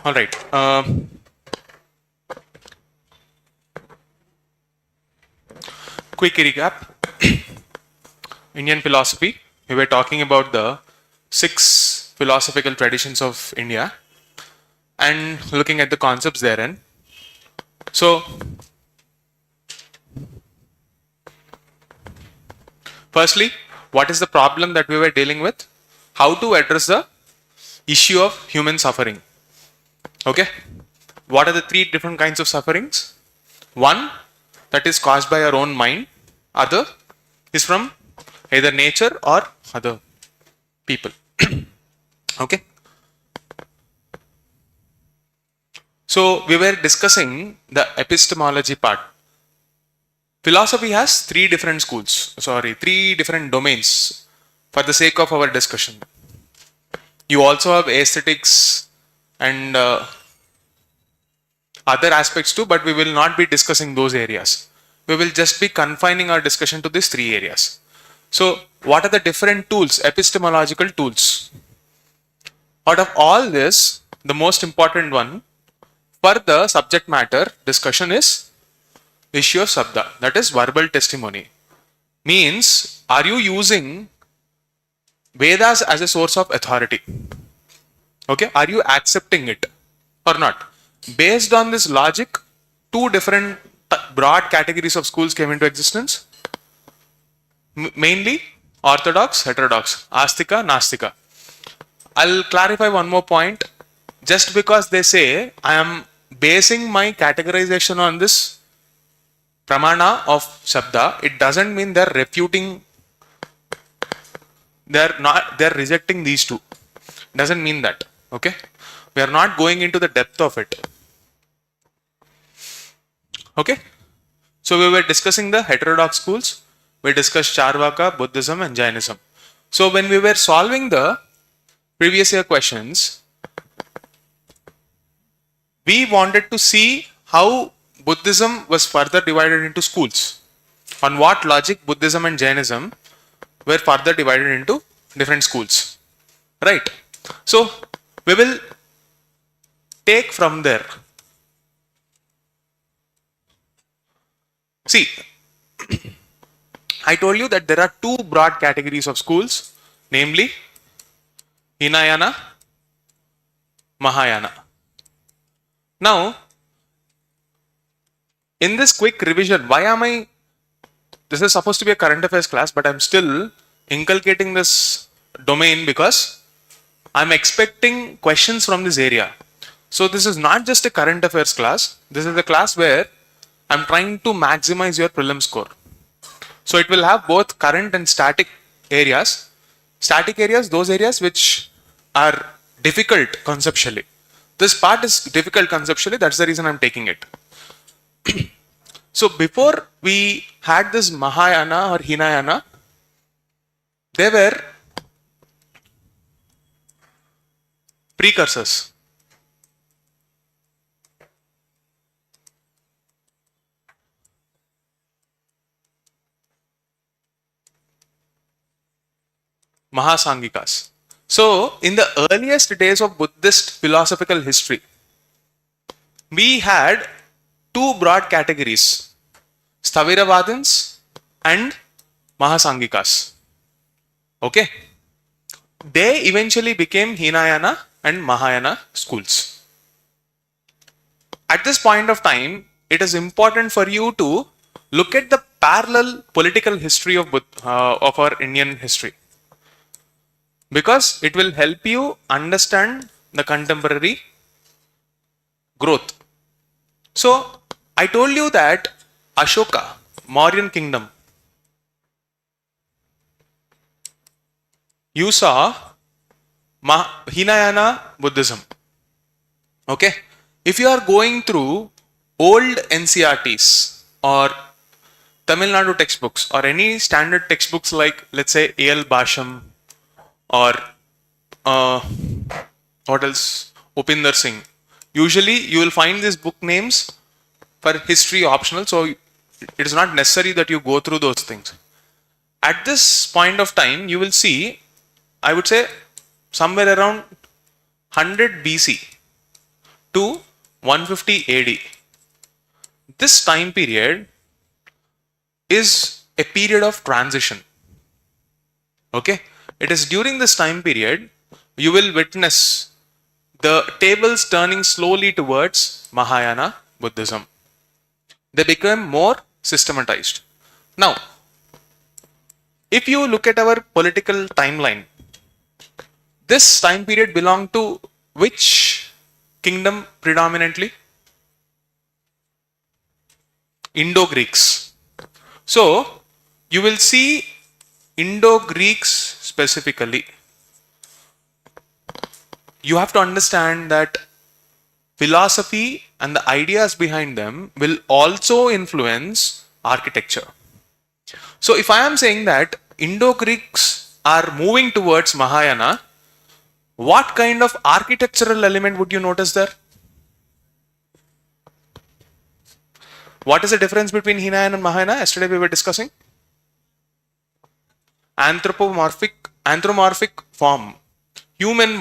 All right. Quick recap. Indian philosophy. We were talking about the 6 philosophical traditions of India and looking at the concepts therein. So, firstly, what is the problem that we were dealing with? How to address the issue of human suffering. Okay. What are the 3 different kinds of sufferings? One, that is caused by our own mind. Other is from either nature or other people. Okay. So we were discussing the epistemology part. Philosophy has 3 different schools, 3 different domains for the sake of our discussion. You also have aesthetics and other aspects too, but we will not be discussing those areas. We will just be confining our discussion to these 3 areas. So what are the different tools, epistemological tools? Out of all this, the most important one for the subject matter discussion is issue of sabda, that is verbal testimony. Means, are you using Vedas as a source of authority? Okay, are you accepting it or not? Based on this logic, 2 different broad categories of schools came into existence. Mainly orthodox, heterodox, astika, nastika. I'll clarify one more point. Just because they say I am basing my categorization on this pramana of shabda, it doesn't mean they're refuting, they're rejecting these 2. Doesn't mean that. Okay, we are not going into the depth of it. Okay, so we were discussing the heterodox schools. We discussed Charvaka, Buddhism and Jainism. So when we were solving the previous year questions, we wanted to see how Buddhism was further divided into schools. On what logic Buddhism and Jainism were further divided into different schools. Right. So we will take from there. See, I told you that there are 2 broad categories of schools, namely Hinayana, Mahayana. Now, in this quick revision, this is supposed to be a current affairs class, but I'm still inculcating this domain because I'm expecting questions from this area. So this is not just a current affairs class, this is a class where I'm trying to maximize your prelim score. So it will have both current and static areas. Static areas, those areas which are difficult conceptually. This part is difficult conceptually, that's the reason I'm taking it. So before we had this Mahayana or Hinayana, they were precursors. Mahasangikas. So, in the earliest days of Buddhist philosophical history, we had 2 broad categories, Sthaviravadins and Mahasangikas. Okay. They eventually became Hinayana and Mahayana schools. At this point of time, it is important for you to look at the parallel political history of our Indian history, because it will help you understand the contemporary growth. So, I told you that Ashoka, Mauryan kingdom, you saw Hinayana Buddhism. Okay, if you are going through old NCRTs or Tamil Nadu textbooks or any standard textbooks like, let's say, A.L. Basham or what else, Upinder Singh, usually you will find these book names for history optional, so it is not necessary that you go through those things. At this point of time, you will see, I would say somewhere around 100 BC to 150 AD. This time period is a period of transition. Okay, it is during this time period you will witness the tables turning slowly towards Mahayana Buddhism. They become more systematized. Now, if you look at our political timeline, this time period belonged to which kingdom predominantly? Indo-Greeks. So, you will see Indo-Greeks specifically. You have to understand that philosophy and the ideas behind them will also influence architecture. So if I am saying that Indo-Greeks are moving towards Mahayana, what kind of architectural element would you notice there? What is the difference between Hinayana and Mahayana? Yesterday we were discussing anthropomorphic form, human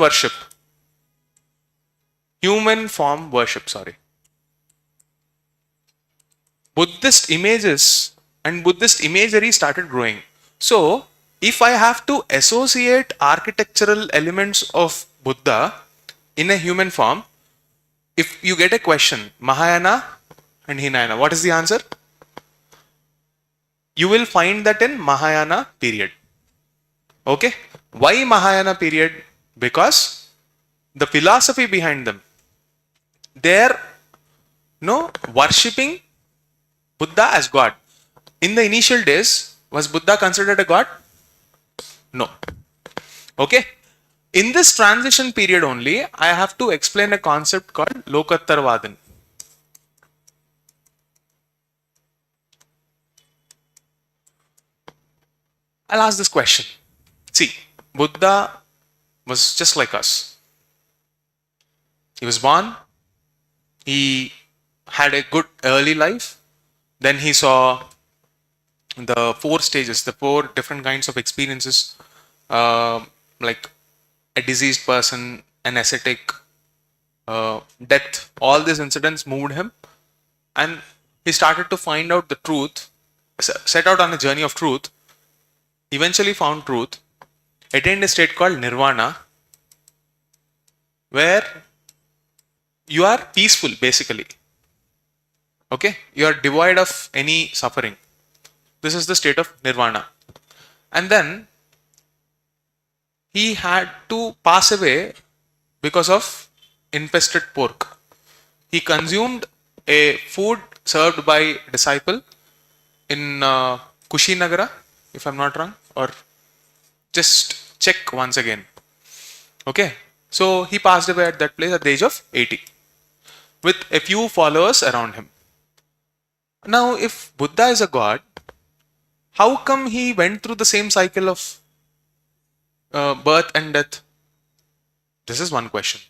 form worship, sorry. Buddhist images and Buddhist imagery started growing. So, if I have to associate architectural elements of Buddha in a human form, if you get a question, Mahayana and Hinayana, what is the answer? You will find that in Mahayana period. Okay? Why Mahayana period? Because the philosophy behind them, they're worshipping Buddha as God. In the initial days, was Buddha considered a god? No. Okay? In this transition period only, I have to explain a concept called Lokattarvadan. I'll ask this question. See, Buddha was just like us. He was born, he had a good early life, then he saw the 4 stages, the 4 different kinds of experiences, like a diseased person, an ascetic, death. All these incidents moved him, and he started to find out the truth, set out on a journey of truth, eventually found truth, attained a state called nirvana, where you are peaceful basically. Okay, you are devoid of any suffering. This is the state of nirvana. And then he had to pass away because of infested pork. He consumed a food served by a disciple in Kushinagara, if I'm not wrong, or just check once again. Okay, so he passed away at that place at the age of 80 with a few followers around him. Now, if Buddha is a god, how come he went through the same cycle of birth and death? This is one question.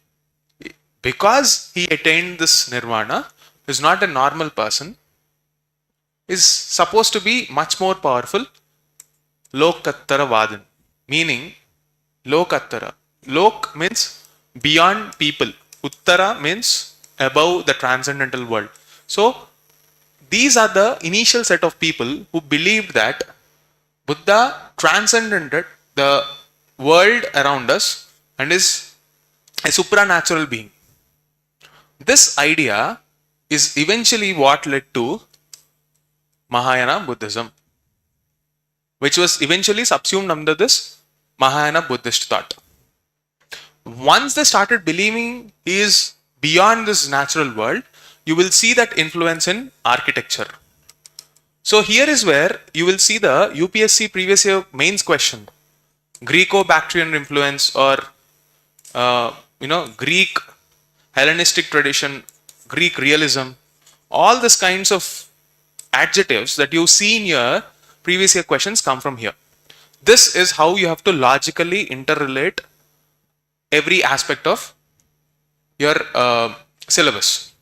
Because he attained this nirvana, is not a normal person, is supposed to be much more powerful. Lokattara Vadan, meaning Lokattara. Lok means beyond people. Uttara means above the transcendental world. So, these are the initial set of people who believed that Buddha transcended the world around us and is a supranatural being. This idea is eventually what led to Mahayana Buddhism, which was eventually subsumed under this Mahayana Buddhist thought. Once they started believing he is beyond this natural world, you will see that influence in architecture. So here is where you will see the UPSC previous year mains question. Greco-Bactrian influence, or Greek Hellenistic tradition, Greek realism, all these kinds of adjectives that you see in your previous year questions come from here. This is how you have to logically interrelate every aspect of your syllabus.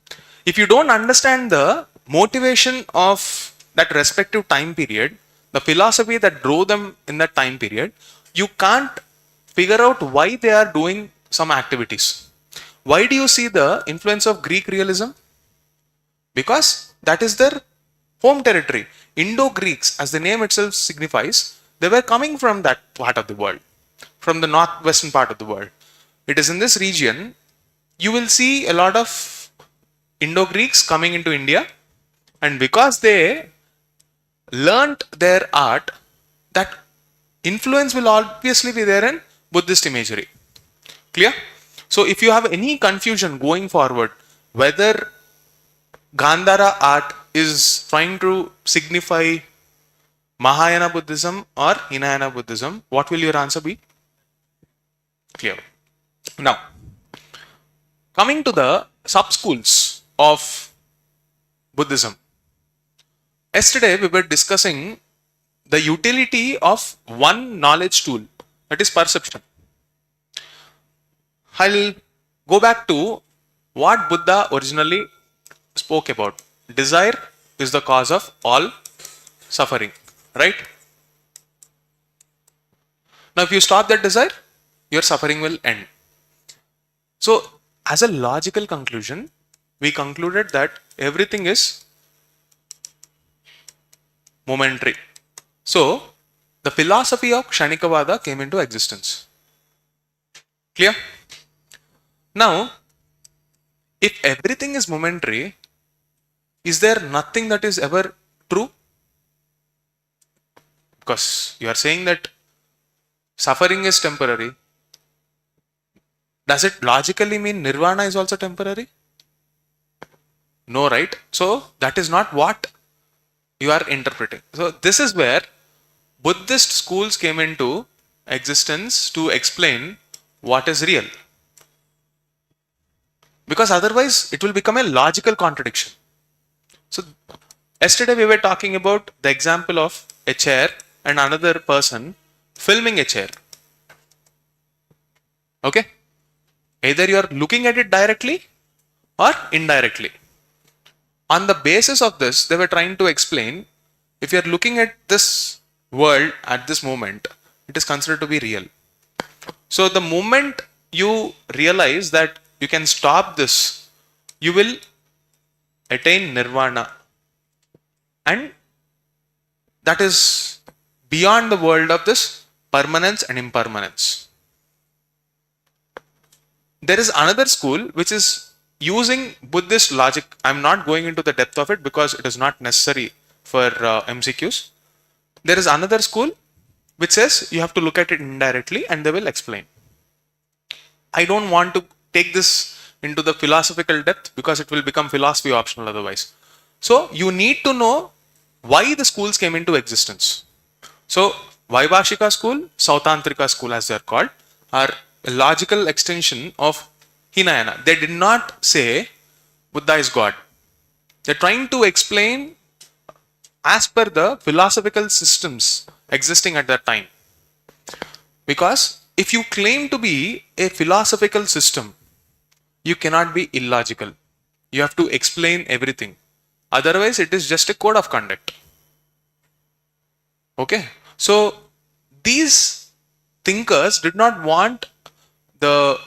If you don't understand the motivation of that respective time period, the philosophy that drove them in that time period, you can't figure out why they are doing some activities. Why do you see the influence of Greek realism? Because that is their home territory. Indo-Greeks, as the name itself signifies, they were coming from that part of the world, from the northwestern part of the world. It is in this region you will see a lot of Indo-Greeks coming into India, and because they learnt their art, that influence will obviously be there in Buddhist imagery. Clear? So if you have any confusion going forward, whether Gandhara art is trying to signify Mahayana Buddhism or Hinayana Buddhism, what will your answer be? Clear. Now, coming to the sub-schools of Buddhism. Yesterday we were discussing the utility of one knowledge tool, that is perception. I'll go back to what Buddha originally spoke about. Desire is the cause of all suffering, right? Now if you stop that desire, your suffering will end. So as a logical conclusion, we concluded that everything is momentary. So the philosophy of Kshanikavada came into existence. Clear? Now, if everything is momentary, is there nothing that is ever true? Because you are saying that suffering is temporary. Does it logically mean nirvana is also temporary? No, right? So that is not what you are interpreting. So this is where Buddhist schools came into existence to explain what is real. Because otherwise it will become a logical contradiction. So yesterday we were talking about the example of a chair and another person filming a chair. Okay? Either you are looking at it directly or indirectly. On the basis of this, they were trying to explain, if you are looking at this world at this moment, it is considered to be real. So the moment you realize that you can stop this, you will attain nirvana. And that is beyond the world of this permanence and impermanence. There is another school which is using Buddhist logic. I'm not going into the depth of it because it is not necessary for MCQs. There is another school which says you have to look at it indirectly and they will explain. I don't want to take this into the philosophical depth because it will become philosophy optional otherwise. So you need to know why the schools came into existence. So Vaibhashika school, Sautantrika school as they are called, are a logical extension of Hinayana. They did not say Buddha is God. They're trying to explain as per the philosophical systems existing at that time. Because if you claim to be a philosophical system, you cannot be illogical. You have to explain everything. Otherwise, it is just a code of conduct. Okay? So, these thinkers did not want the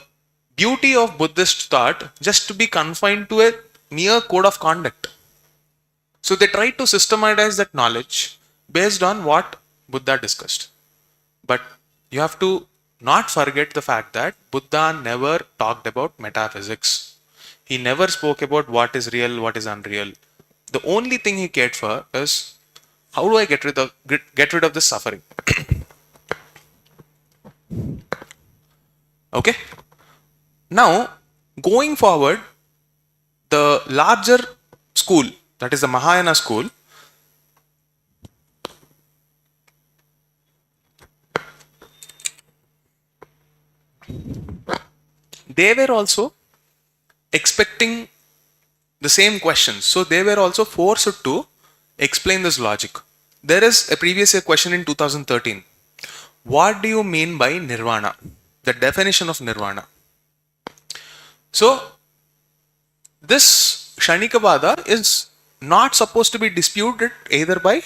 beauty of Buddhist thought just to be confined to a mere code of conduct. So they tried to systematize that knowledge based on what Buddha discussed. But you have to not forget the fact that Buddha never talked about metaphysics. He never spoke about what is real, what is unreal. The only thing he cared for is, how do I get rid of this suffering? Okay? Now, going forward, the larger school, that is the Mahayana school, they were also expecting the same questions. So they were also forced to explain this logic. There is a previous year question in 2013. What do you mean by nirvana? The definition of nirvana. So this Kshanikavada is not supposed to be disputed either by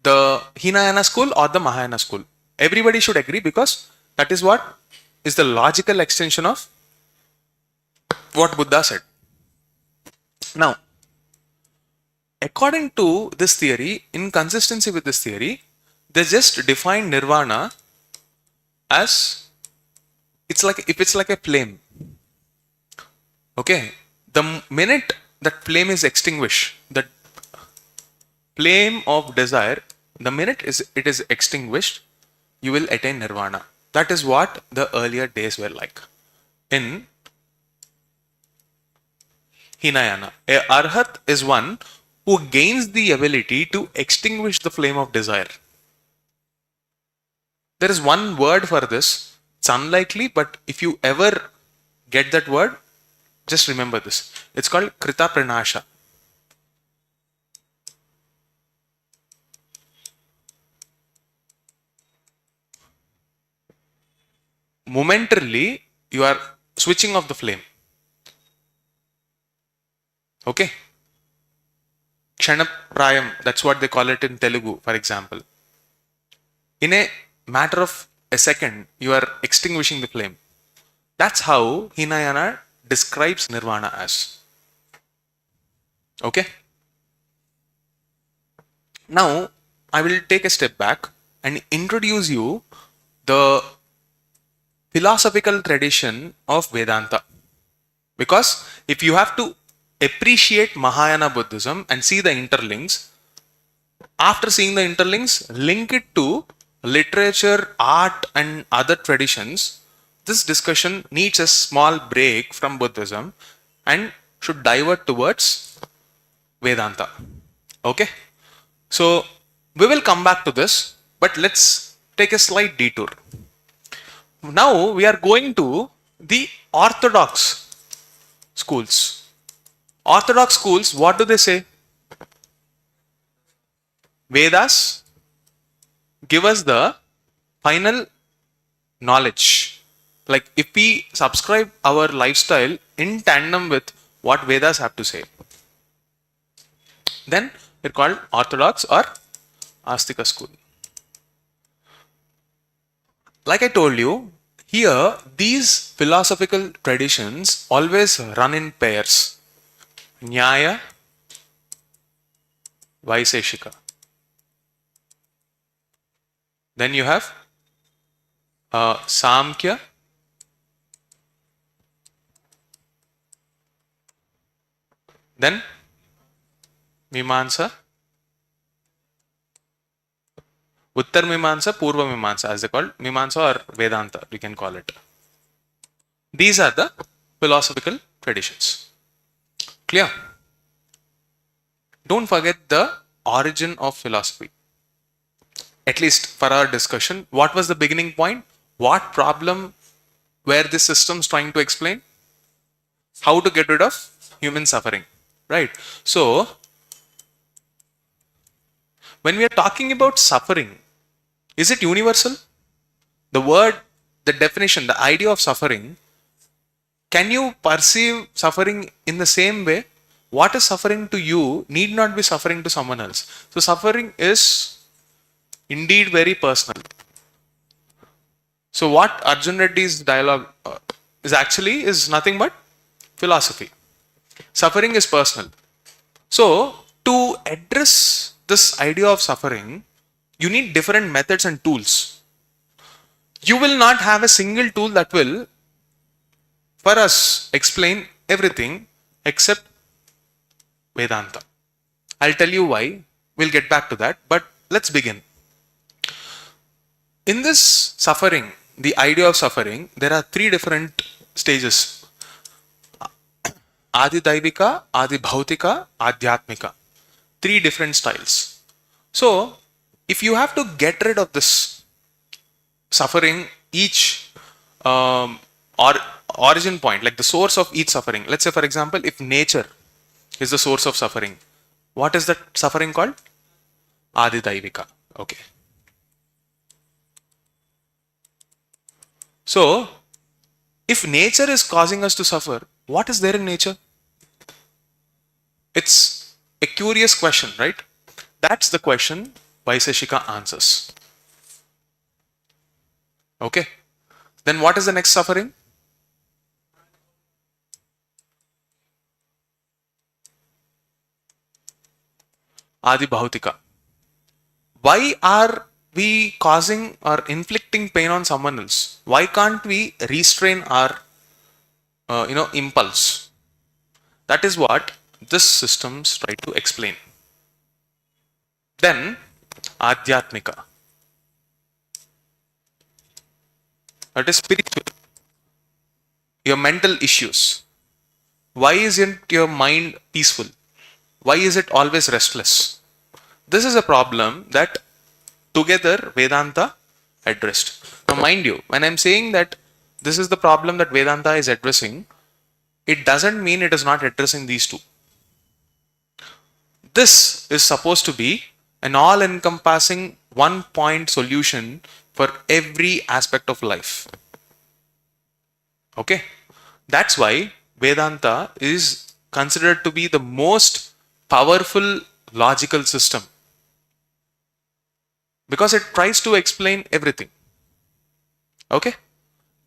the Hinayana school or the Mahayana school. Everybody should agree because that is what is the logical extension of what Buddha said. Now, according to this theory, in consistency with this theory, they just define nirvana as it's like a flame. Okay, the minute that flame is extinguished, that flame of desire, the minute it is extinguished, you will attain nirvana. That is what the earlier days were like. In Hinayana, a arhat is one who gains the ability to extinguish the flame of desire. There is one word for this. It's unlikely, but if you ever get that word, just remember this. It's called Krita Pranasha. Momentarily, you are switching off the flame. Okay? Kshanapprayam, that's what they call it in Telugu, for example. In a matter of a second, you are extinguishing the flame. That's how Hinayana describes nirvana as. Okay? Now, I will take a step back and introduce you the philosophical tradition of Vedanta. Because if you have to appreciate Mahayana Buddhism and see the interlinks, after seeing the interlinks, link it to literature, art, and other traditions, this discussion needs a small break from Buddhism and should divert towards Vedanta. Okay? So, we will come back to this, but let's take a slight detour. Now, we are going to the orthodox schools. Orthodox schools, what do they say? Vedas give us the final knowledge. Like if we subscribe our lifestyle in tandem with what Vedas have to say, then they're called Orthodox or Astika school. Like I told you, here these philosophical traditions always run in pairs. Nyaya, Vaiseshika. Then you have Samkhya, then Mimamsa, Uttar Mimamsa, Purva Mimamsa, as they call Mimamsa or Vedanta, we can call it. These are the philosophical traditions. Clear? Don't forget the origin of philosophy. At least for our discussion, what was the beginning point? What problem were these systems trying to explain? How to get rid of human suffering, right? So, when we are talking about suffering, is it universal? The word, the definition, the idea of suffering, can you perceive suffering in the same way? What is suffering to you need not be suffering to someone else. So, suffering is indeed very personal. So what Arjun Reddy's dialogue is nothing but philosophy. Suffering is personal. So to address this idea of suffering, you need different methods and tools. You will not have a single tool that will, for us, explain everything except Vedanta. I'll tell you why. We'll get back to that, but let's begin. In this suffering, the idea of suffering, there are three different stages. Adi Daivika, Adi Bhautika, Adhyatmika. Three different styles. So, if you have to get rid of this suffering, each origin point, like the source of each suffering. Let's say, for example, if nature is the source of suffering, what is that suffering called? Adi Daivika. Okay. So, if nature is causing us to suffer, what is there in nature? It's a curious question, right? That's the question Vaiseshika answers. Okay. Then what is the next suffering? Adi Bhautika. Why are we causing or inflicting pain on someone else? Why can't we restrain our impulse? That is what this systems try to explain. Then Adhyatmika. That is spiritual. Your mental issues. Why isn't your mind peaceful? Why is it always restless? This is a problem that together Vedanta addressed. Now mind you, when I'm saying that this is the problem that Vedanta is addressing, it doesn't mean it is not addressing these two. This is supposed to be an all-encompassing one-point solution for every aspect of life. Okay? That's why Vedanta is considered to be the most powerful logical system. Because it tries to explain everything. Okay?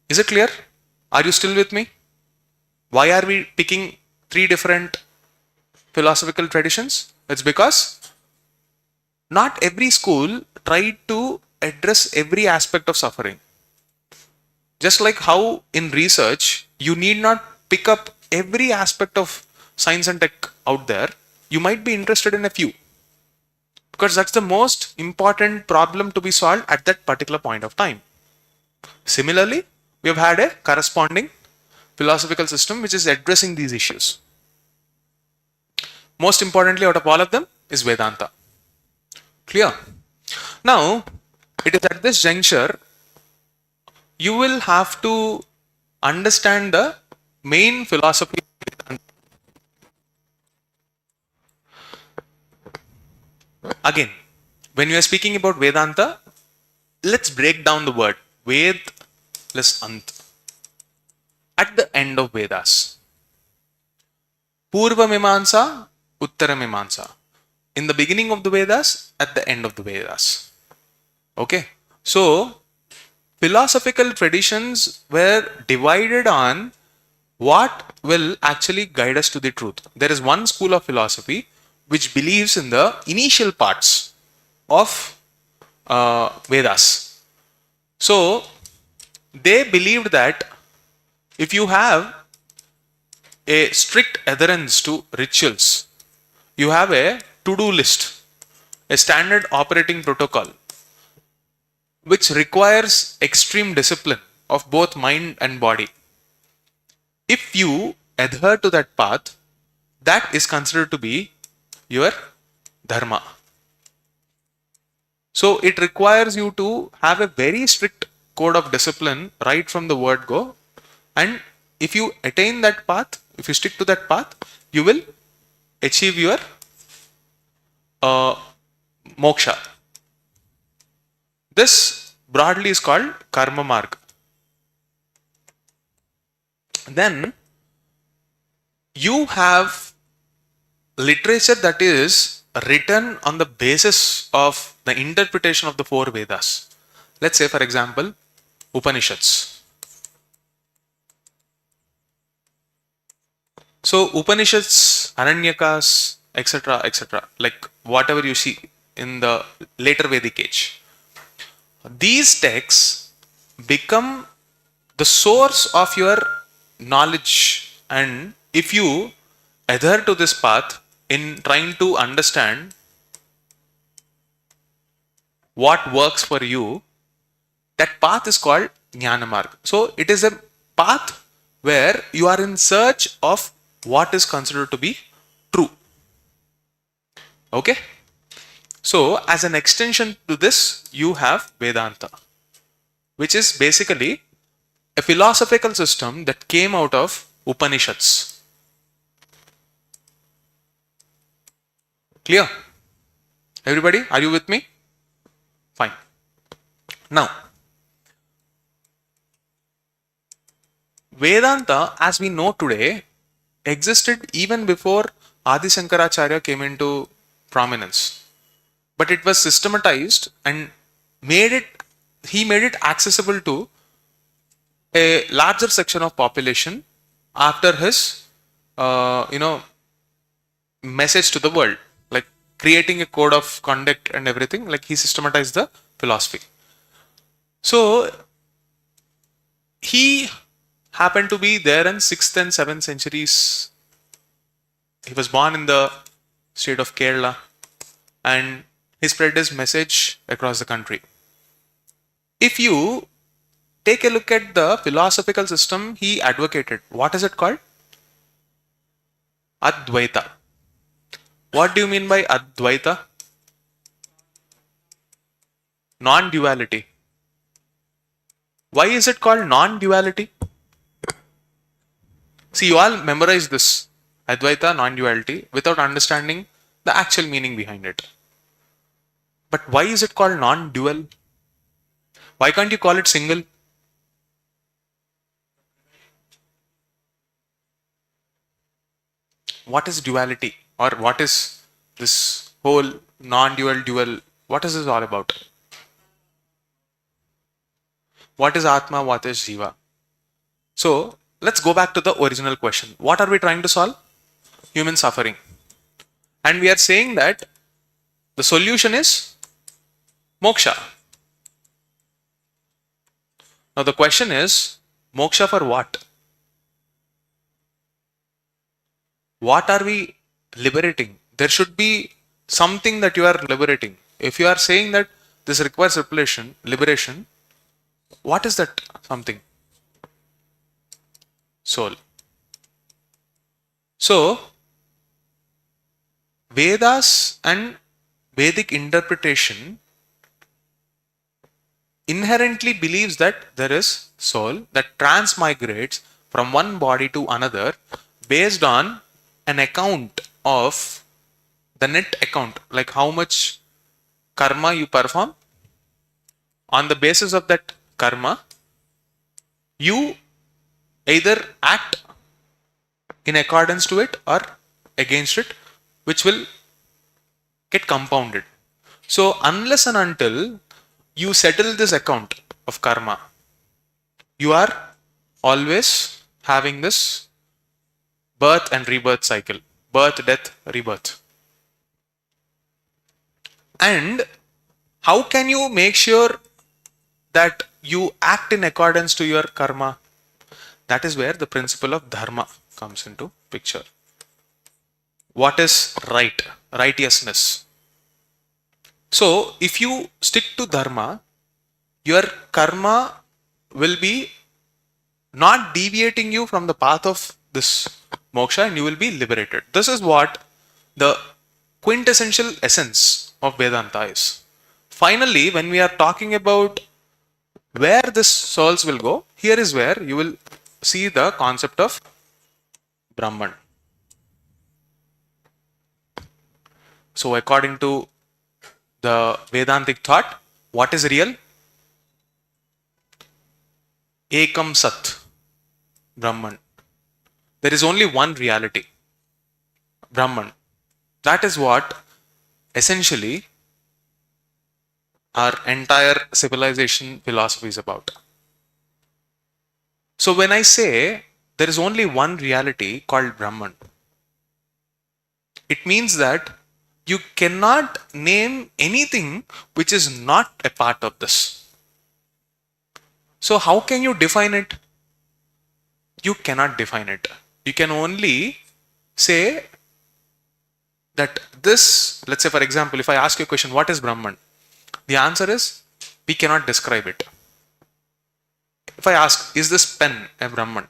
Is it clear? Are you still with me? Why are we picking 3 different philosophical traditions? It's because not every school tried to address every aspect of suffering. Just like how in research, you need not pick up every aspect of science and tech out there, you might be interested in a few. Because that's the most important problem to be solved at that particular point of time. Similarly, we have had a corresponding philosophical system which is addressing these issues. Most importantly out of all of them is Vedanta. Clear? Now, it is at this juncture you will have to understand the main philosophy of Vedanta. Again, when we are speaking about Vedanta, let's break down the word Ved plus Ant. At the end of Vedas, Purva Mimamsa, Uttara Mimamsa. In the beginning of the Vedas, at the end of the Vedas. Okay. So, philosophical traditions were divided on what will actually guide us to the truth. There is one school of philosophy which believes in the initial parts of Vedas. So, they believed that if you have a strict adherence to rituals, you have a to-do list, a standard operating protocol, which requires extreme discipline of both mind and body. If you adhere to that path, that is considered to be your dharma. So it requires you to have a very strict code of discipline right from the word go, and if you attain that path, if you stick to that path, you will achieve your moksha. This broadly is called karma marg. Then you have literature that is written on the basis of the interpretation of the 4 Vedas. Let's say, for example, Upanishads. So Upanishads, Aranyakas, etc., like whatever you see in the later Vedic age, these texts become the source of your knowledge, and if you adhere to this path in trying to understand what works for you, that path is called Jnana Marg. So it is a path where you are in search of what is considered to be true. Okay? So as an extension to this, you have Vedanta, which is basically a philosophical system that came out of Upanishads. Clear? Everybody, are you with me? Fine. Now, Vedanta, as we know today, existed even before Adi Shankaracharya came into prominence. But it was systematized and he made it accessible to a larger section of population after his, message to the world. Like creating a code of conduct and everything. Like, he systematized the philosophy. So he happened to be there in 6th and 7th centuries. He was born in the state of Kerala, and he spread his message across the country. If you take a look at the philosophical system he advocated, what is it called? Advaita. What do you mean by Advaita? Non-duality. Why is it called non-duality? See, you all memorize this Advaita, non-duality, without understanding the actual meaning behind it. But why is it called non-dual? Why can't you call it single? What is duality? Or what is this whole non-dual, dual? What is this all about? What is Atma? What is Jiva? So let's go back to the original question. What are we trying to solve? Human suffering. And we are saying that the solution is moksha. Now the question is, moksha for what? What are we liberating? There should be something that you are liberating. If you are saying that this requires liberation, what is that something? Soul. So, Vedas and Vedic interpretation inherently believes that there is soul that transmigrates from one body to another based on an account of the net account, like how much karma you perform. On the basis of that karma, you either act in accordance to it or against it, which will get compounded. So unless and until you settle this account of karma, you are always having this birth and rebirth cycle. Birth, death, rebirth. And how can you make sure that you act in accordance to your karma? That is where the principle of dharma comes into picture. What is right? Righteousness. So if you stick to dharma, your karma will be not deviating you from the path of this moksha, and you will be liberated. This is what the quintessential essence of Vedanta is. Finally, when we are talking about where this souls will go, here is where you will see the concept of Brahman. So according to the Vedantic thought, what is real? Ekam Sat, Brahman. There is only one reality, Brahman. That is what essentially our entire civilization philosophy is about. So when I say there is only one reality called Brahman, it means that you cannot name anything which is not a part of this. So how can you define it? You cannot define it. You can only say that this, let's say for example, if I ask you a question, what is Brahman? The answer is, we cannot describe it. If I ask, is this pen a Brahman?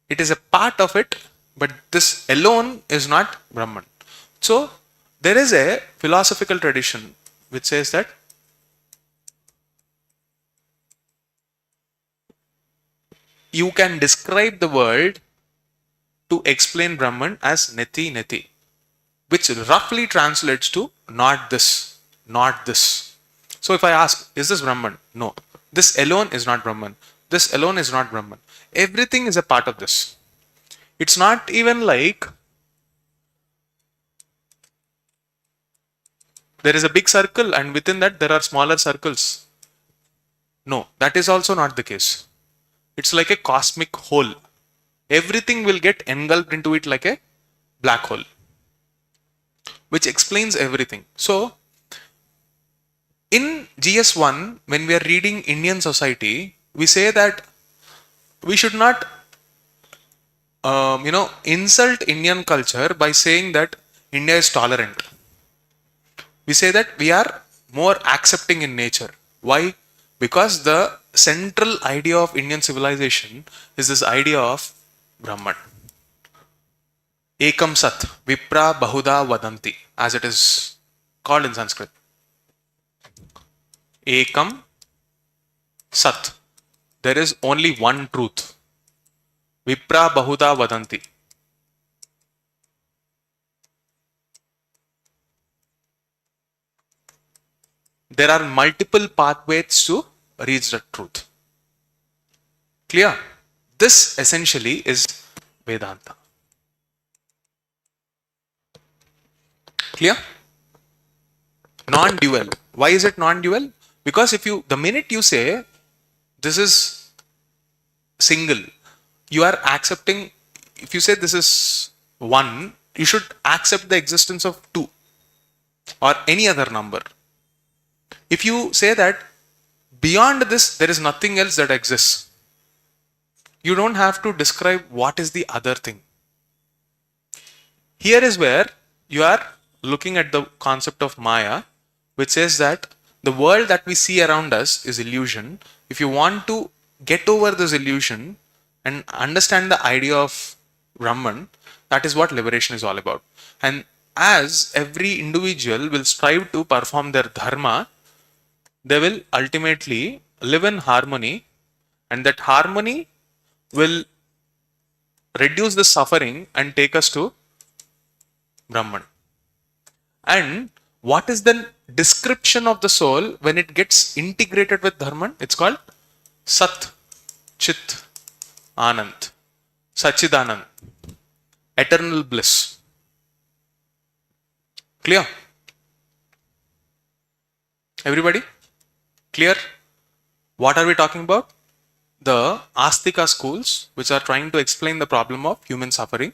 It is a part of it, but this alone is not Brahman. So there is a philosophical tradition which says that you can describe the world to explain Brahman as Neti Neti, which roughly translates to not this, not this. So if I ask, is this Brahman? No. This alone is not Brahman. This alone is not Brahman. Everything is a part of this. It's not even like there is a big circle and within that there are smaller circles. No, that is also not the case. It's like a cosmic hole. Everything will get engulfed into it like a black hole. which explains everything. So, in GS1, when we are reading Indian society, we say that we should not, insult Indian culture by saying that India is tolerant. We say that we are more accepting in nature. Why? Because the central idea of Indian civilization is this idea of Brahman. Ekam Sat, Vipra Bahuda Vadanti, as it is called in Sanskrit. Ekam Sat. There is only one truth. Vipra Bahuda Vadanti. There are multiple pathways to reach the truth. Clear? This essentially is Vedanta. Clear? Non-dual. Why is it non-dual? Because the minute you say this is single, you are accepting, if you say this is 1, you should accept the existence of 2 or any other number. If you say that beyond this there is nothing else that exists, you don't have to describe what is the other thing. Here is where you are looking at the concept of Maya, which says that the world that we see around us is illusion. If you want to get over this illusion and understand the idea of Brahman, that is what liberation is all about. And as every individual will strive to perform their dharma, they will ultimately live in harmony, and that harmony will reduce the suffering and take us to Brahman. And what is the description of the soul when it gets integrated with Dharman? It's called Sat, Chit, Anand, Sachidanand, eternal bliss. Clear? Everybody? Clear? What are we talking about? The Astika schools, which are trying to explain the problem of human suffering.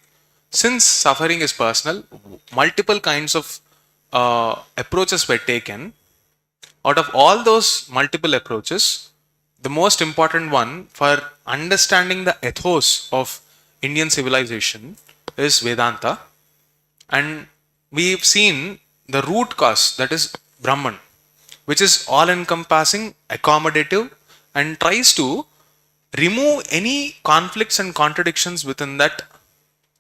Since suffering is personal, multiple kinds of approaches were taken. Out of all those multiple approaches, the most important one for understanding the ethos of Indian civilization is Vedanta. And we've seen the root cause, that is Brahman, which is all encompassing, accommodative, and tries to remove any conflicts and contradictions within that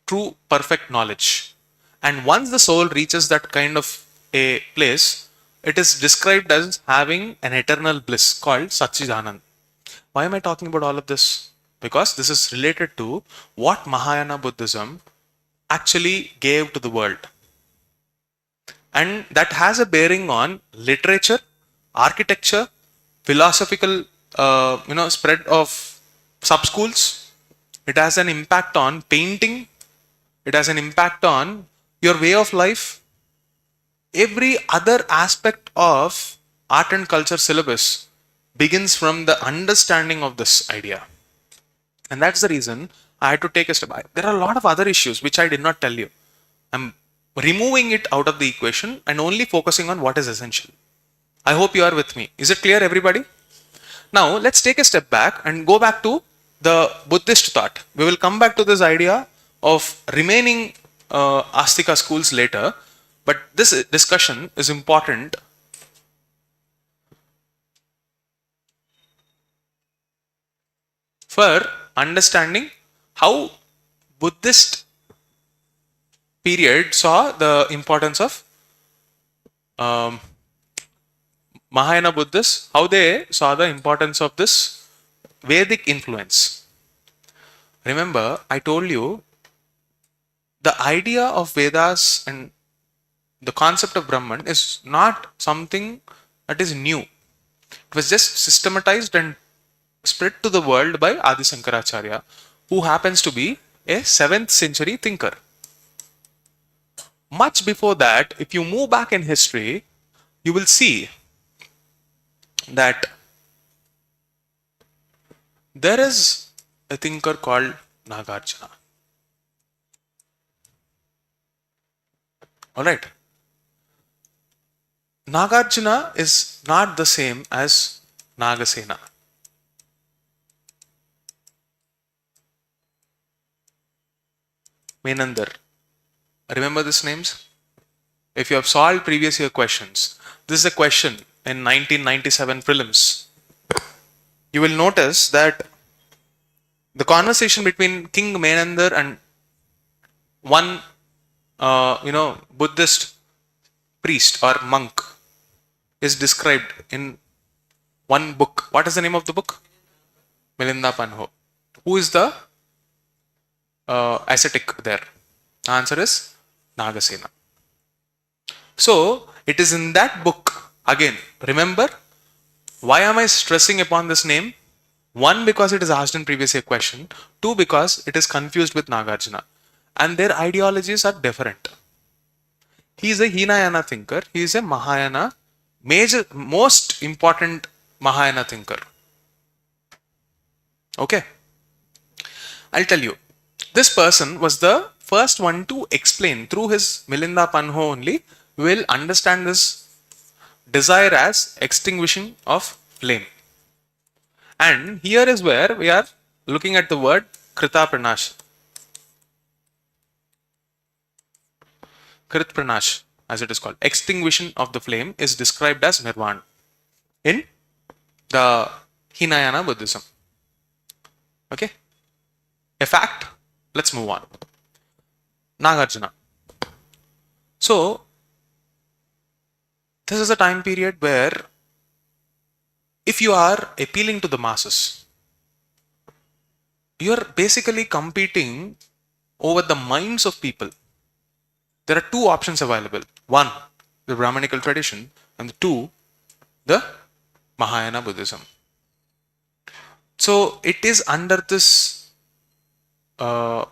true perfect knowledge. And once the soul reaches that kind of a place, it is described as having an eternal bliss called Satchidanand. Why am I talking about all of this? Because this is related to what Mahayana Buddhism actually gave to the world. And that has a bearing on literature, architecture, philosophical spread of sub-schools. It has an impact on painting. It has an impact on your way of life. Every other aspect of art and culture syllabus begins from the understanding of this idea. And that's the reason I had to take a step back. There are a lot of other issues which I did not tell you. I'm removing it out of the equation and only focusing on what is essential. I hope you are with me. Is it clear, everybody? Now, let's take a step back and go back to the Buddhist thought. We will come back to this idea of remaining Astika schools later, but this discussion is important for understanding how Buddhist period saw the importance of Mahayana Buddhists, how they saw the importance of this Vedic influence. Remember, I told you the idea of Vedas and the concept of Brahman is not something that is new. It was just systematized and spread to the world by Adi Shankaracharya, who happens to be a 7th century thinker. Much before that, if you move back in history, you will see that there is a thinker called Nagarjuna. Alright. Nagarjuna is not the same as Nagasena. Menandar. Remember these names? If you have solved previous year questions, this is a question in 1997 prelims. You will notice that the conversation between King Menandar and one, Buddhist priest or monk is described in one book. What is the name of the book? Milinda Panho. Who is the ascetic there? The answer is Nagasena. So, it is in that book, again, remember, why am I stressing upon this name? One, because it is asked in previous year question. Two, because it is confused with Nagarjuna. And their ideologies are different. He is a Hinayana thinker. He is a Mahayana, most important Mahayana thinker. Okay. I'll tell you. This person was the first one to explain through his Milinda Panho only. We will understand this desire as extinguishing of flame. And here is where we are looking at the word Krita Pranash. Krit Pranash, as it is called. Extinguishing of the flame is described as Nirvana in the Hinayana Buddhism. Okay. A fact. Let's move on. Nagarjuna. So, this is a time period where if you are appealing to the masses, you are basically competing over the minds of people. There are two options available. One, the Brahmanical tradition, and two, the Mahayana Buddhism. So it is under this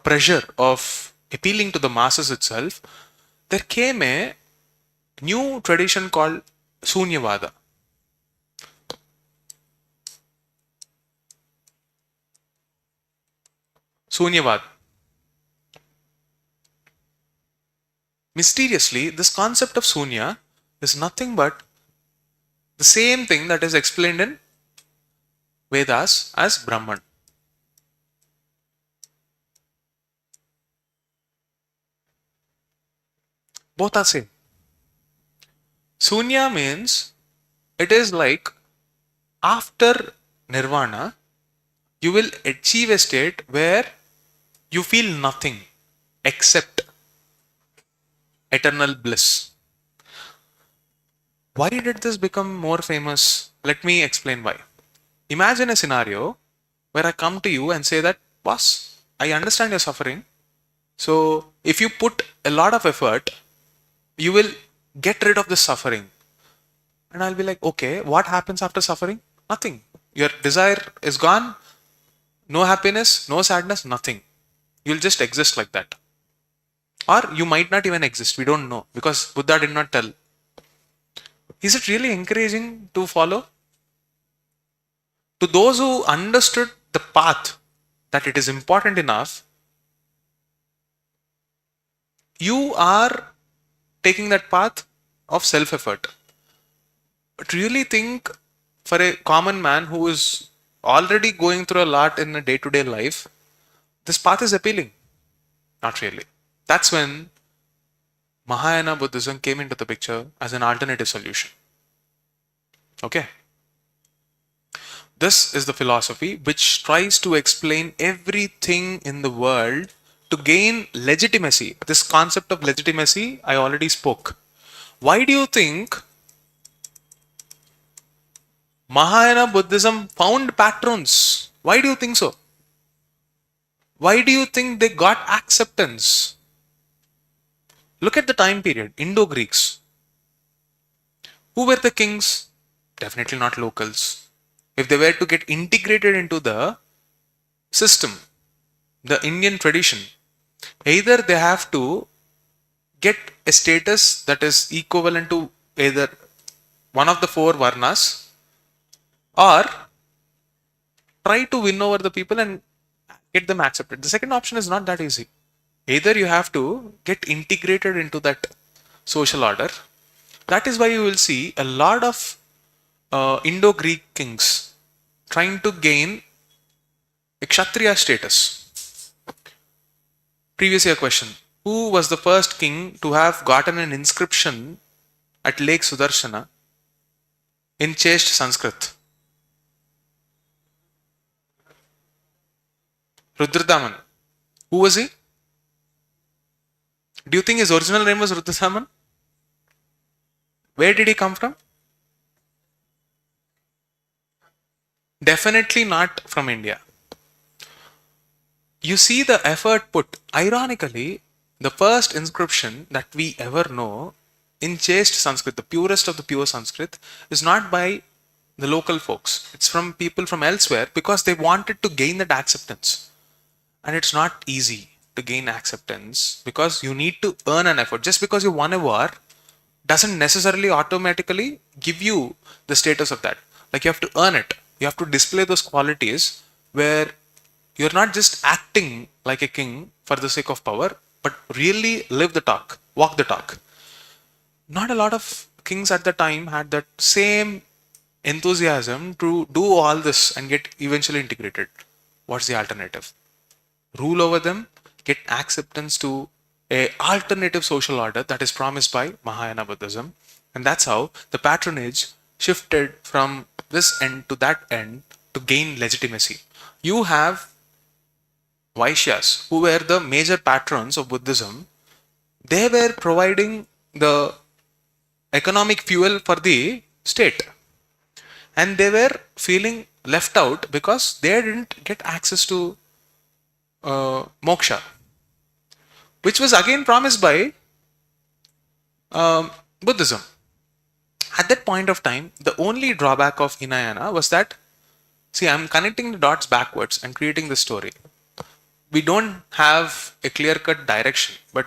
pressure of appealing to the masses itself, there came a new tradition called Sunyavada. Sunyavad. Mysteriously, this concept of Sunya is nothing but the same thing that is explained in Vedas as Brahman. Both are same. Sunya means it is like after Nirvana, you will achieve a state where you feel nothing except eternal bliss. Why did this become more famous? Let me explain why. Imagine a scenario where I come to you and say that, boss, I understand your suffering. So if you put a lot of effort, you will get rid of the suffering. And I'll be like, okay, what happens after suffering? Nothing. Your desire is gone. No happiness, no sadness, nothing. You'll just exist like that. Or you might not even exist. We don't know because Buddha did not tell. Is it really encouraging to follow? To those who understood the path, that it is important enough, you are taking that path of self-effort. But really think for a common man who is already going through a lot in a day-to-day life, this path is appealing. Not really. That's when Mahayana Buddhism came into the picture as an alternative solution. Okay. This is the philosophy which tries to explain everything in the world to gain legitimacy. This concept of legitimacy, I already spoke. Why do you think Mahayana Buddhism found patrons? Why do you think so? Why do you think they got acceptance? Look at the time period, Indo-Greeks. Who were the kings? Definitely not locals. If they were to get integrated into the system, the Indian tradition, either they have to get a status that is equivalent to either one of the four varnas or try to win over the people and get them accepted. The second option is not that easy. Either you have to get integrated into that social order That is why you will see a lot of Indo-Greek kings trying to gain a Kshatriya status. Previous year question. Who was the first king to have gotten an inscription at Lake Sudarshana in chaste Sanskrit? Rudradaman. Who was he? Do you think his original name was Rudradaman? Where did he come from? Definitely not from India. You see the effort put. Ironically, the first inscription that we ever know in chaste Sanskrit, the purest of the pure Sanskrit, is not by the local folks. It's from people from elsewhere because they wanted to gain that acceptance. And it's not easy to gain acceptance because you need to earn an effort. Just because you won a war doesn't necessarily automatically give you the status of that. Like, you have to earn it. You have to display those qualities where you're not just acting like a king for the sake of power, but really live the talk, walk the talk. Not a lot of kings at the time had that same enthusiasm to do all this and get eventually integrated. What's the alternative? Rule over them, get acceptance to a alternative social order that is promised by Mahayana Buddhism. And that's how the patronage shifted from this end to that end to gain legitimacy. You have Vaishyas, who were the major patrons of Buddhism. They were providing the economic fuel for the state. And they were feeling left out because they didn't get access to moksha, which was again promised by Buddhism. At that point of time, the only drawback of Hinayana was that, see, I'm connecting the dots backwards and creating the story. We don't have a clear-cut direction, but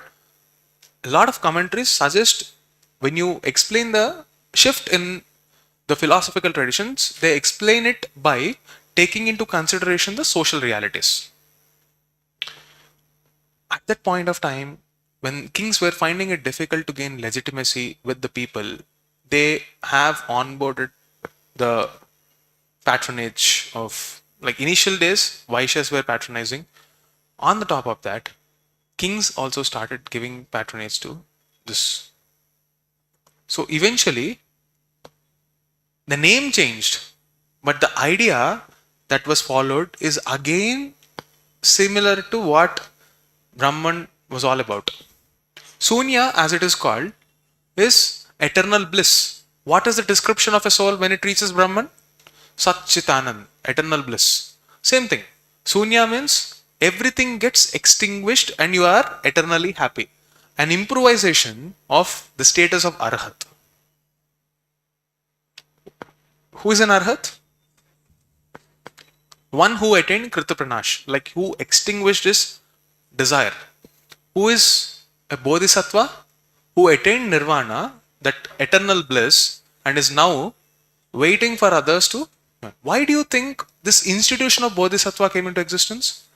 a lot of commentaries suggest when you explain the shift in the philosophical traditions, they explain it by taking into consideration the social realities. At that point of time, when kings were finding it difficult to gain legitimacy with the people, they have onboarded the patronage of, like, initial days, Vaishyas were patronizing. On the top of that, kings also started giving patronage to this. So eventually, the name changed, but the idea that was followed is again similar to what Brahman was all about. Sunya, as it is called, is eternal bliss. What is the description of a soul when it reaches Brahman? Satchitanand, eternal bliss. Same thing. Sunya means everything gets extinguished and you are eternally happy. An improvisation of the status of Arhat. Who is an Arhat? One who attained Kritapranash, like who extinguished his desire. Who is a Bodhisattva? Who attained Nirvana, that eternal bliss, and is now waiting for others to. Why do you think this institution of Bodhisattva came into existence?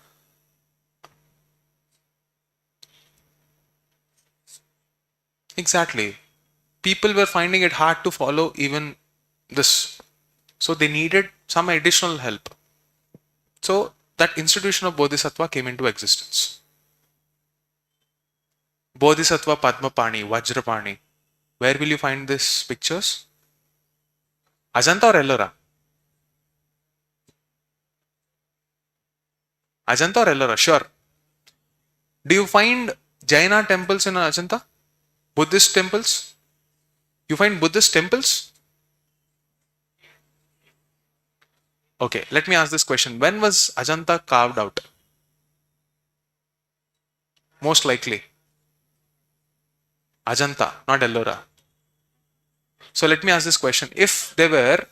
Exactly. People were finding it hard to follow even this. So they needed some additional help. So that institution of Bodhisattva came into existence. Bodhisattva Padmapani, Vajrapani. Where will you find these pictures? Ajanta or Ellora? Ajanta or Ellora? Sure. Do you find Jaina temples in Ajanta? Buddhist temples? You find Buddhist temples? Okay, let me ask this question. When was Ajanta carved out? Most likely. Ajanta, not Ellora. So let me ask this question. If they were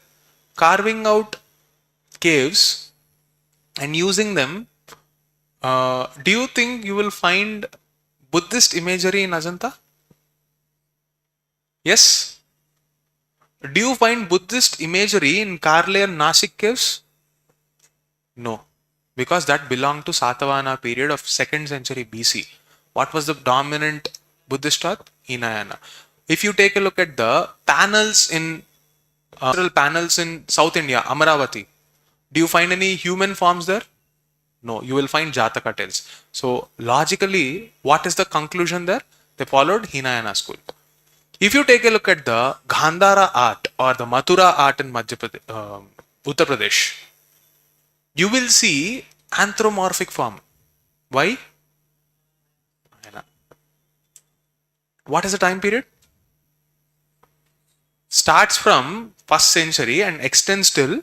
carving out caves and using them, do you think you will find Buddhist imagery in Ajanta? Yes? Do you find Buddhist imagery in Karle and Nashik caves? No, because that belonged to Satavahana period of 2nd century BC. What was the dominant Buddhist thought? Hinayana. If you take a look at the panels in panels in South India, Amaravati, do you find any human forms there? No, you will find Jataka tales. So logically, what is the conclusion there? They followed Hinayana school. If you take a look at the Gandhara art or the Mathura art in Uttar Pradesh, you will see anthropomorphic form. Why? What is the time period? Starts from 1st century and extends till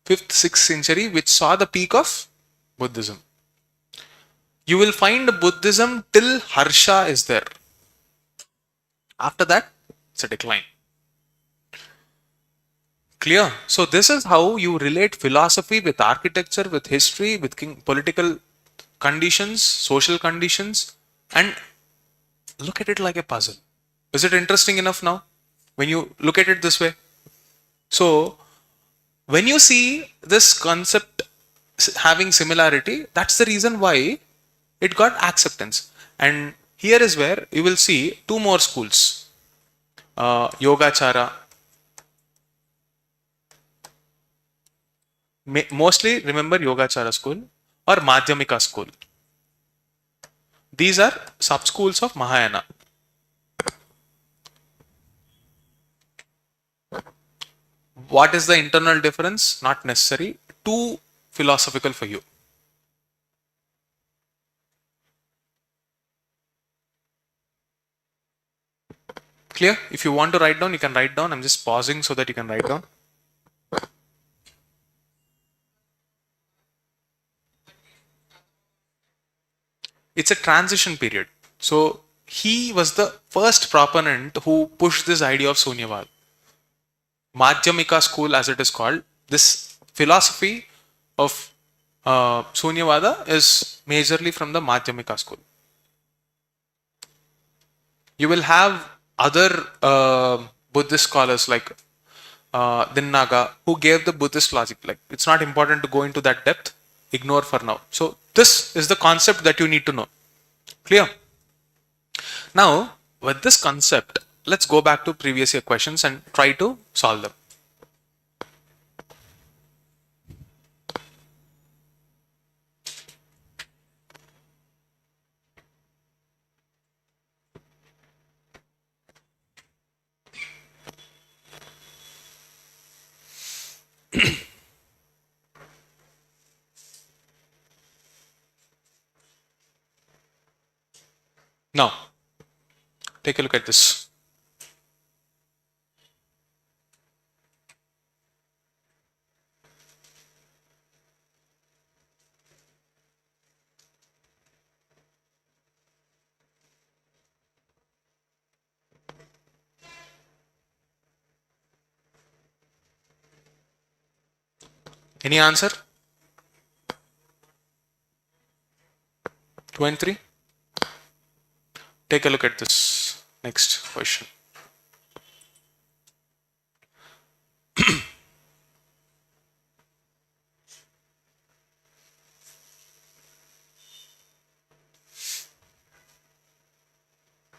5th, 6th century, which saw the peak of Buddhism. You will find Buddhism till Harsha is there. After that, it's a decline. Clear? So this is how you relate philosophy with architecture, with history, with political conditions, social conditions, and look at it like a puzzle. Is it interesting enough now when you look at it this way? So when you see this concept having similarity, that's the reason why it got acceptance. And here is where you will see two more schools. Yogachara. Mostly remember Yogachara school or Madhyamika school. These are sub-schools of Mahayana. What is the internal difference? Not necessary. Too philosophical for you. Clear? If you want to write down, you can write down. I'm just pausing so that you can write down. It's a transition period. So he was the first proponent who pushed this idea of Sunyavad. Madhyamika school, as it is called, this philosophy of Sunyavada is majorly from the Madhyamika school. You will have other Buddhist scholars like Dinnaga who gave the Buddhist logic. Like, it's not important to go into that depth. Ignore for now. So this is the concept that you need to know. Clear? Now, with this concept, let's go back to previous year questions and try to solve them. Now, take a look at this. Any answer? 2 and 3? Take a look at this next question.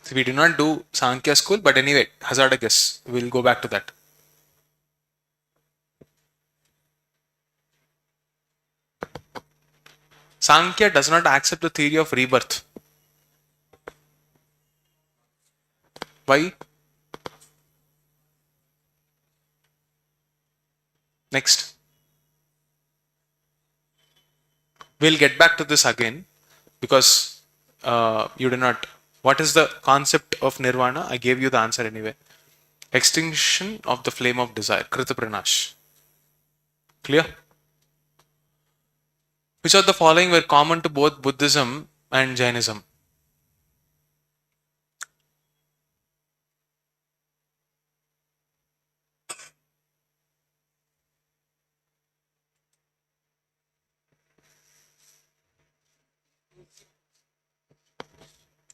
So we did not do Sankhya school, but anyway, hazard a guess. We'll go back to that. Sankhya does not accept the theory of rebirth. Why? Next. We'll get back to this again because you did not. What is the concept of nirvana? I gave you the answer anyway. Extinction of the flame of desire. Krita Pranash. Clear? Which of the following were common to both Buddhism and Jainism?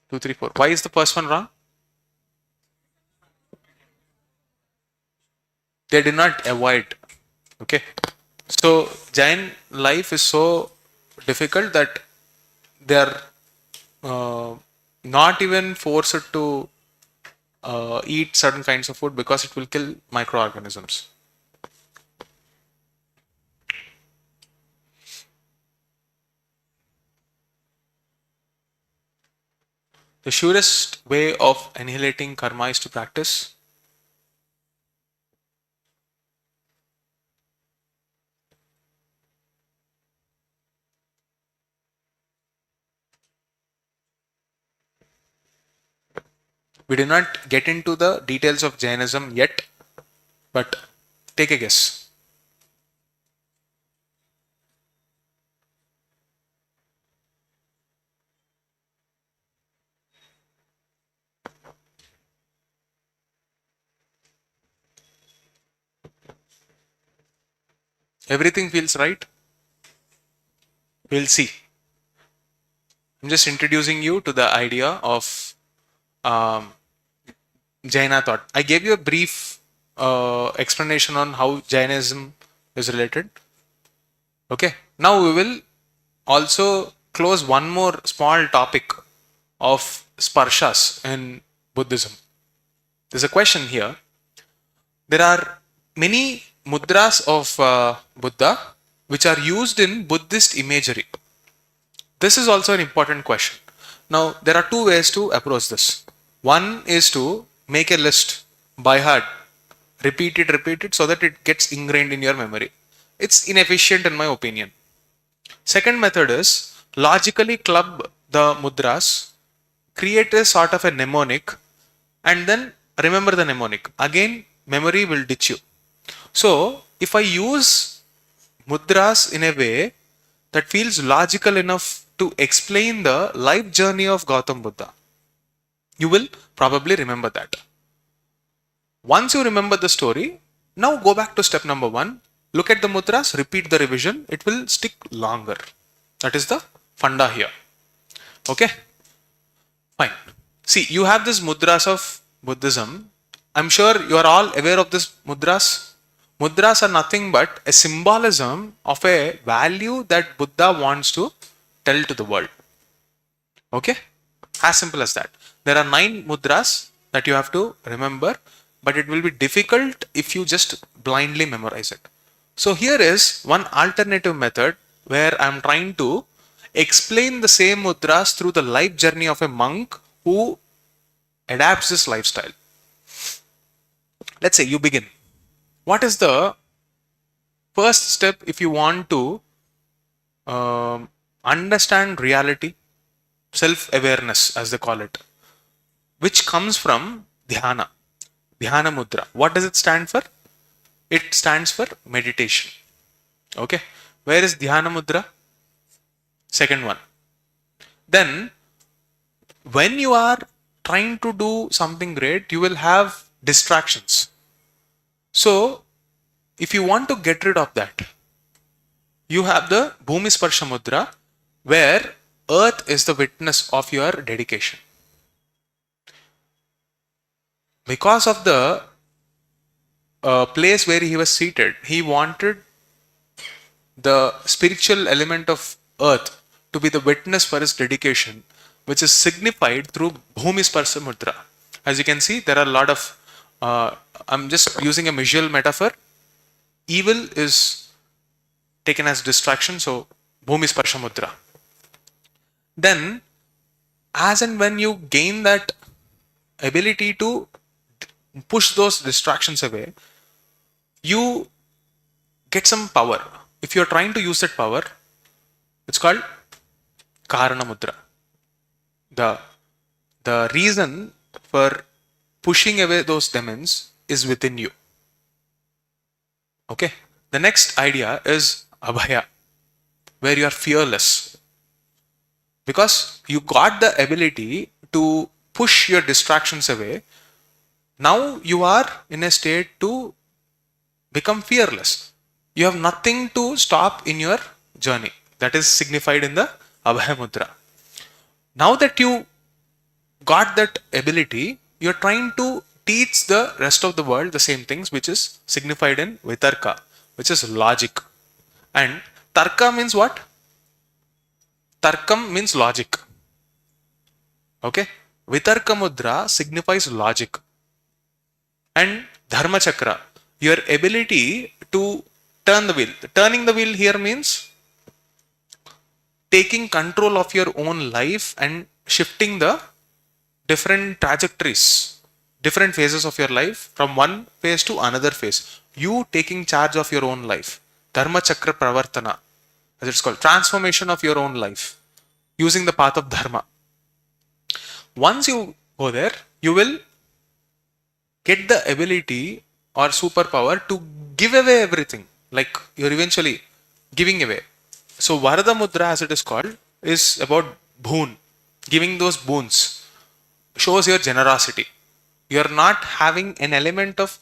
Two, three, four. Why is the first one wrong? They did not avoid. Okay. So Jain life is so difficult that they are not even forced to eat certain kinds of food because it will kill microorganisms. The surest way of annihilating karma is to practice we do not get into the details of Jainism yet, but take a guess. Everything feels right? We'll see. I'm just introducing you to the idea of um, Jaina thought. I gave you a brief explanation on how Jainism is related. Okay. Now we will also close one more small topic of sparshas in Buddhism. There's a question here. There are many mudras of Buddha which are used in Buddhist imagery. This is also an important question. Now, there are two ways to approach this. One is to make a list by heart, repeat it so that it gets ingrained in your memory. It's inefficient in my opinion. Second method is logically club the mudras, create a sort of a mnemonic, and then remember the mnemonic. Again, memory will ditch you. So, if I use mudras in a way that feels logical enough to explain the life journey of Gautam Buddha, you will probably remember that. Once you remember the story, now go back to step number 1. Look at the mudras, repeat the revision. It will stick longer. That is the funda here. Okay? Fine. See, you have this mudras of Buddhism. I'm sure you are all aware of this mudras. Mudras are nothing but a symbolism of a value that Buddha wants to tell to the world. Okay? As simple as that. There are 9 mudras that you have to remember, but it will be difficult if you just blindly memorize it. So here is one alternative method where I am trying to explain the same mudras through the life journey of a monk who adapts this lifestyle. Let's say you begin. What is the first step if you want to understand reality, self-awareness as they call it, which comes from dhyana, dhyana mudra. What does it stand for? It stands for meditation. Okay. Where is dhyana mudra? Second one. Then when you are trying to do something great, you will have distractions. So if you want to get rid of that, you have the Bhumi Sparsha Mudra, where earth is the witness of your dedication. Because of the place where he was seated, he wanted the spiritual element of earth to be the witness for his dedication, which is signified through Bhumi Sparsha Mudra. As you can see, there are a lot of, I'm just using a visual metaphor. Evil is taken as distraction, so Bhumi Sparsha Mudra. Then, as and when you gain that ability to push those distractions away, you get some power. If you're trying to use that power, it's called Karana Mudra. The reason for pushing away those demons is within you. Okay. The next idea is Abhaya, where you are fearless. Because you got the ability to push your distractions away, now you are in a state to become fearless. You have nothing to stop in your journey. That is signified in the Abhaya Mudra. Now that you got that ability, you are trying to teach the rest of the world the same things, which is signified in Vitarka, which is logic. And Tarka means what? Tarkam means logic. Okay? Vitarka Mudra signifies logic. and dharma chakra, your ability to turn the wheel. Turning the wheel here means taking control of your own life and shifting the different trajectories, different phases of your life from one phase to another phase. You taking charge of your own life. Dharma chakra pravartana, as it's called, transformation of your own life using the path of dharma. Once you go there, you will get the ability or superpower to give away everything. Like you're eventually giving away. So Varada Mudra, as it is called, is about boon. Giving those boons shows your generosity. You're not having an element of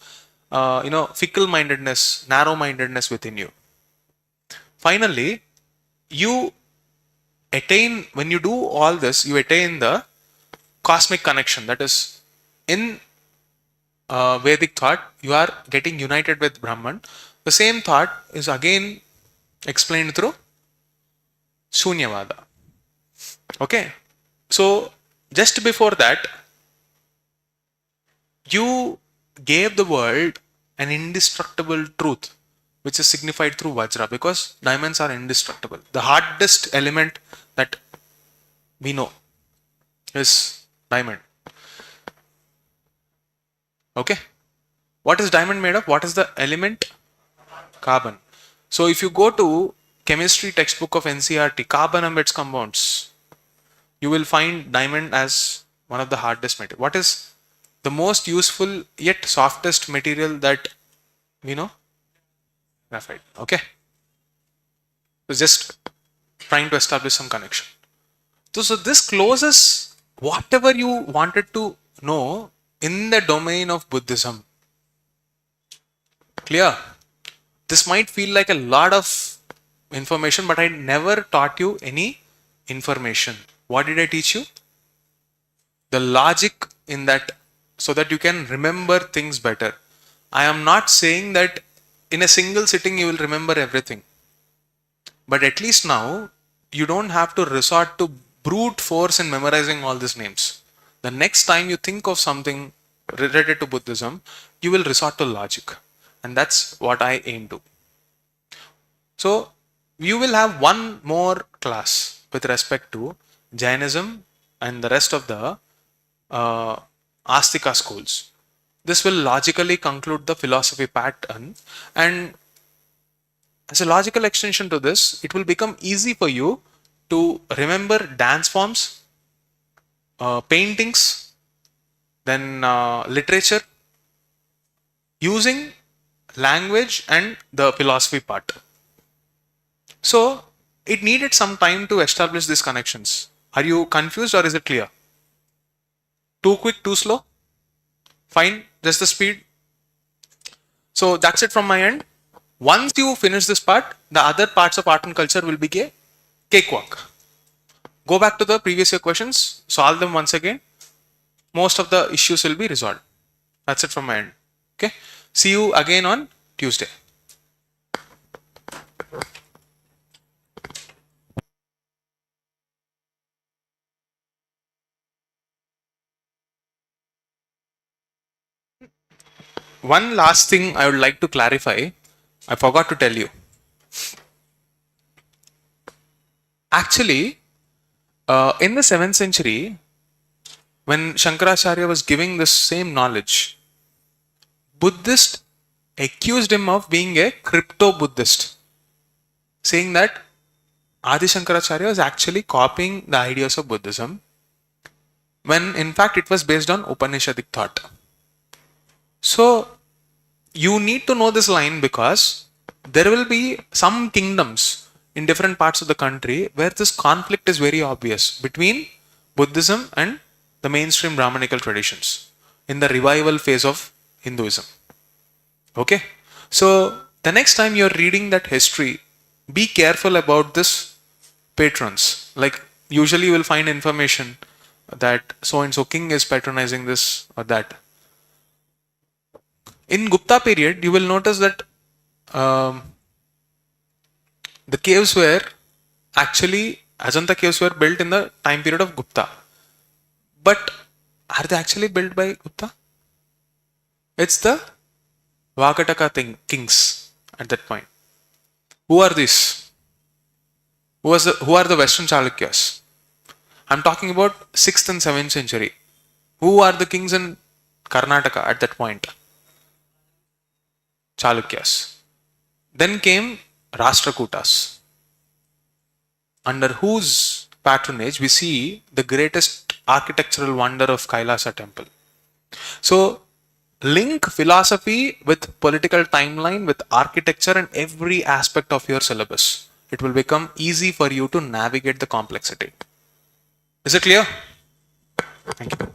fickle-mindedness, narrow-mindedness within you. Finally, you attain, when you do all this, you attain the cosmic connection. That is, in Vedic thought, you are getting united with Brahman. The same thought is again explained through Shunyavada. Okay, so just before that, you gave the world an indestructible truth, which is signified through Vajra, because diamonds are indestructible. The hardest element that we know is diamond. Okay, what is diamond made of? What is the element? Carbon. So if you go to chemistry textbook of NCERT, carbon and its compounds, you will find diamond as one of the hardest material. What is the most useful yet softest material that we know? Graphite. Okay, so just trying to establish some connection. So this closes whatever you wanted to know in the domain of Buddhism. Clear? This might feel like a lot of information, but I never taught you any information. What did I teach you? The logic in that, so that you can remember things better. I am not saying that in a single sitting you will remember everything. But at least now, you don't have to resort to brute force in memorizing all these names. The next time you think of something related to Buddhism, you will resort to logic. And that's what I aim to. So, you will have one more class with respect to Jainism and the rest of the Astika schools. This will logically conclude the philosophy pattern, and as a logical extension to this, it will become easy for you to remember dance forms, paintings, then literature, using language and the philosophy part. So it needed some time to establish these connections. Are you confused or is it clear? Too quick, too slow? Fine, just the speed. So that's it from my end. Once you finish this part, the other parts of art and culture will be a cakewalk. Go back to the previous year questions, solve them once again. Most of the issues will be resolved. That's it from my end. Okay. See you again on Tuesday. One last thing I would like to clarify. I forgot to tell you. Actually, in the 7th century, when Shankaracharya was giving this same knowledge, Buddhists accused him of being a crypto-Buddhist, saying that Adi Shankaracharya was actually copying the ideas of Buddhism, when in fact it was based on Upanishadic thought. So, you need to know this line because there will be some kingdoms in different parts of the country where this conflict is very obvious between Buddhism and the mainstream Brahmanical traditions in the revival phase of Hinduism. Okay? So, the next time you're reading that history, be careful about this patrons. Like, usually you will find information that so and so king is patronizing this or that. In Gupta period, you will notice that the caves were actually, Ajanta caves were built in the time period of Gupta. But are they actually built by Gupta? It's the Vakataka kings at that point. Who are these? Who are the Western Chalukyas? I'm talking about 6th and 7th century. Who are the kings in Karnataka at that point? Chalukyas. Then came Rashtrakutas, under whose patronage we see the greatest architectural wonder of Kailasa temple. So, link philosophy with political timeline, with architecture and every aspect of your syllabus. It will become easy for you to navigate the complexity. Is it clear? Thank you.